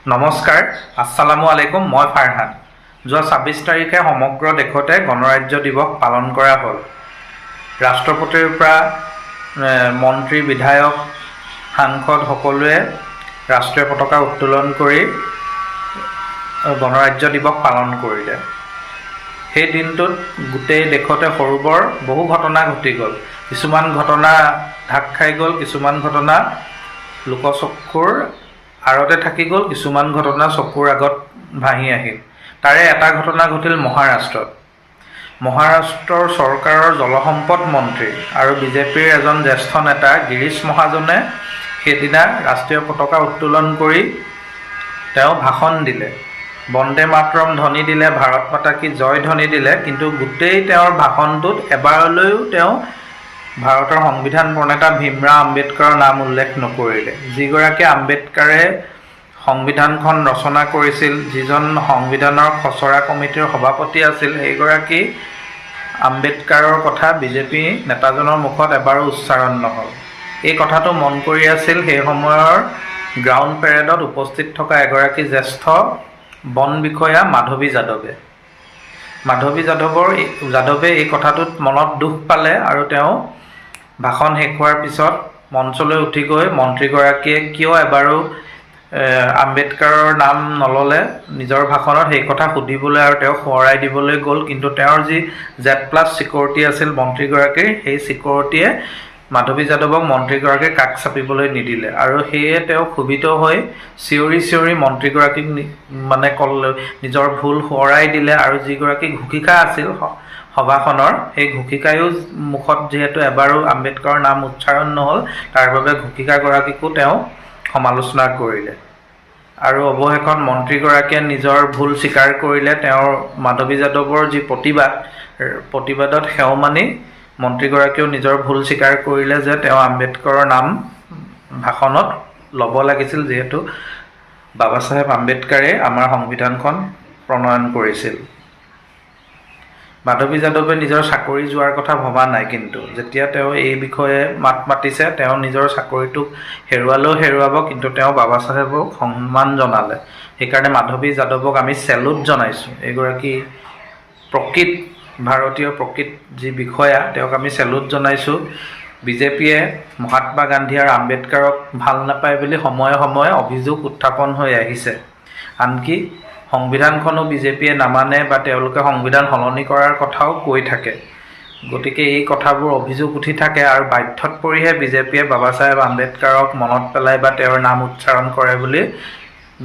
নমস্কাৰ, আসসালামু আলাইকুম। মই ফাৰহান। যোৱা 26 তাৰিখে সমগ্ৰ দেশতে গণৰাজ্য দিৱস পালন কৰা হ'ল। ৰাষ্ট্ৰপতিৰ পৰা মন্ত্ৰী, বিধায়ক, সাংসদ সকলোৱে ৰাষ্ট্ৰীয় পতাকা উত্তোলন কৰি গণৰাজ্য দিৱস পালন কৰিলে। সেই দিনটোত গোটেই দেশতে সৰু বৰ বহু ঘটনা ঘটি গ'ল। কিছুমান ঘটনা ঢাক খাই গ'ল, কিছুমান ঘটনা লোকচক্ষুৰ আৰতে থাকি গ'ল, কিছুমান ঘটনা চকুৰ আগত ভাহি আহিল। তাৰে এটা ঘটনা ঘটিল মহাৰাষ্ট্ৰত। মহাৰাষ্ট্ৰৰ চৰকাৰৰ জলসম্পদ মন্ত্ৰী আৰু বিজেপিৰ এজন জ্যেষ্ঠ নেতা গিৰীশ মহাজনে সেইদিনা ৰাষ্ট্ৰীয় পতাকা উত্তোলন কৰি তেওঁ ভাষণ দিলে। বন্দে মাতৰম ধ্বনি দিলে, ভাৰত মাতা কি জয় ধ্বনি দিলে। কিন্তু গোটেই তেওঁৰ ভাষণটোত এবাৰলৈও তেওঁ ভাৰতৰ সংবিধান প্ৰণেতা ভীমৰাও আম্বেদকাৰৰ নাম উল্লেখ নকৰিলে। যিগৰাকী আম্বেদকাৰে সংবিধানখন ৰচনা কৰিছিল, যিজন সংবিধানৰ খচৰা কমিটিৰ সভাপতি আছিল, সেইগৰাকী আম্বেদকাৰৰ কথা বিজেপি নেতাজনৰ মুখত এবাৰো উচ্চাৰণ নহ'ল। এই কথাটো মন কৰি আছিল সেই সময়ৰ গ্ৰাউণ্ড পেৰেডত উপস্থিত থকা এগৰাকী জ্যেষ্ঠ বন বিষয়া মাধৱী যাদৱে। মাধৱী যাদৱে এই কথাটোত মনত দুখ পালে আৰু তেওঁ ভাষণ শেষ হোৱাৰ পিছত মঞ্চলৈ উঠি গৈ মন্ত্ৰীগৰাকীয়ে কিয় এবাৰো আম্বেদকাৰৰ নাম নল'লে নিজৰ ভাষণত সেই কথা সুধিবলৈ আৰু তেওঁক সোঁৱৰাই দিবলৈ গ'ল। কিন্তু তেওঁৰ যি Z+ ছিকিউৰিটি আছিল মন্ত্ৰীগৰাকীৰ, সেই ছিকিউৰিটিয়ে মাধৱী যাদৱক মন্ত্ৰীগৰাকীৰ কাষ চাপিবলৈ নিদিলে আৰু সেয়ে তেওঁ ক্ষোভিত হৈ চিঞৰি চিঞৰি মন্ত্ৰীগৰাকীক নিজৰ ভুল সোঁৱৰাই দিলে। আৰু যিগৰাকী ঘোষিকা আছিল সভাখনৰ, সেই ঘোষিকায়ো মুখত যিহেতু এবাৰো আম্বেদকাৰৰ নাম উচ্চাৰণ নহ'ল, তাৰ বাবে ঘোষিকাগৰাকীকো তেওঁ সমালোচনা কৰিলে। আৰু অৱশেষত মন্ত্ৰীগৰাকীয়ে নিজৰ ভুল স্বীকাৰ কৰিলে। তেওঁৰ মাধৱী যাদৱৰ যি প্ৰতিবাদত সেও মানি মন্ত্ৰীগৰাকীয়েও নিজৰ ভুল স্বীকাৰ কৰিলে যে তেওঁ আম্বেদকাৰৰ নাম ভাষণত ল'ব লাগিছিল, যিহেতু বাবা চাহেব আম্বেদকাৰে আমাৰ সংবিধানখন প্ৰণয়ন কৰিছিল। মাধৱী যাদৱে নিজৰ চাকৰি যোৱাৰ কথা ভবা নাই, কিন্তু যেতিয়া তেওঁ এই বিষয়ে মাত মাতিছে, তেওঁ নিজৰ চাকৰিটোক হেৰুৱালেও হেৰুৱাব, কিন্তু তেওঁ বাবা চাহেবক সন্মান জনালে। সেইকাৰণে মাধৱী যাদৱক আমি চেলুট জনাইছোঁ। এগৰাকী ভাৰতীয় প্ৰকৃত যি বিষয়া, তেওঁক আমি চেলুট জনাইছোঁ। বিজেপিয়ে মহাত্মা গান্ধী আৰু আম্বেদকাৰক ভাল নাপায় বুলি সময়ে সময়ে অভিযোগ উত্থাপন হৈ আহিছে। আনকি সংবিধানখনো বিজেপিয়ে নামানে বা তেওঁলোকে সংবিধান সলনি কৰাৰ কথাও কৈ থাকে। গতিকে এই কথাবোৰ অভিযোগ উঠি থাকে আৰু বাধ্যত পৰিহে বিজেপিয়ে বাবা চাহেব আম্বেদকাৰক মনত পেলাই বা তেওঁৰ নাম উচ্চাৰণ কৰে বুলি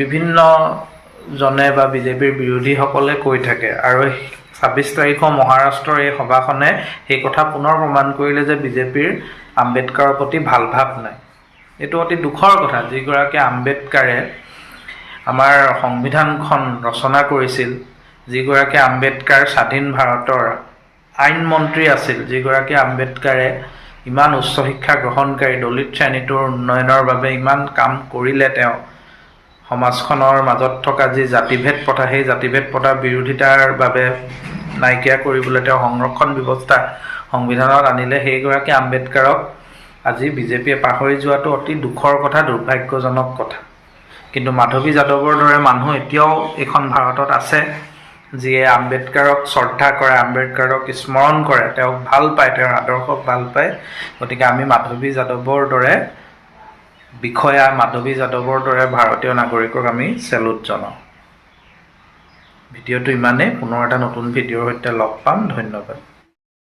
বিভিন্নজনে বা বিজেপিৰ বিৰোধীসকলে কৈ থাকে। আৰু 26 তাৰিখৰ মহাৰাষ্ট্ৰৰ এই সভাখনে সেই কথা পুনৰ প্ৰমাণ কৰিলে যে বিজেপিৰ আম্বেদকাৰৰ প্ৰতি ভাল ভাৱ নাই। এইটো অতি দুখৰ কথা। যিগৰাকী আম্বেদকাৰে আমাৰ সংবিধানখন ৰচনা কৰিছিল, যিগৰাকী আম্বেদকাৰ স্বাধীন ভাৰতৰ আইন মন্ত্ৰী আছিল, যিগৰাকী আম্বেদকাৰে ইমান উচ্চ শিক্ষা গ্ৰহণকাৰী দলিত শ্ৰেণীটোৰ উন্নয়নৰ বাবে ইমান কাম কৰিলে, তেওঁ সমাজখনৰ মাজত থকা যি জাতিভেদ প্ৰথা, সেই জাতিভেদ প্ৰথাৰ বিৰোধিতাৰ বাবে নাইকিয়া কৰিবলৈ তেওঁ সংৰক্ষণ ব্যৱস্থা সংবিধানত আনিলে। সেইগৰাকী আম্বেদকাৰক আজি বিজেপিয়ে পাহৰি যোৱাটো অতি দুখৰ কথা, দুৰ্ভাগ্যজনক কথা। কিন্তু মাধৱী যাদৱৰ দৰে মানুহ এতিয়াও এইখন ভাৰতত আছে, যিয়ে আম্বেদকাৰক শ্ৰদ্ধা কৰে, আম্বেদকাৰক স্মৰণ কৰে, তেওঁক ভাল পায়, তেওঁৰ আদৰ্শক ভাল পায়। গতিকে আমি মাধৱী যাদৱৰ দৰে বিষয়া, মাধৱী যাদৱৰ দৰে ভাৰতীয় নাগৰিকক আমি চেলুট জনাওঁ। ভিডিঅ'টো ইমানেই। পুনৰ এটা নতুন ভিডিঅ'ৰ সৈতে লগ পাম। ধন্যবাদ।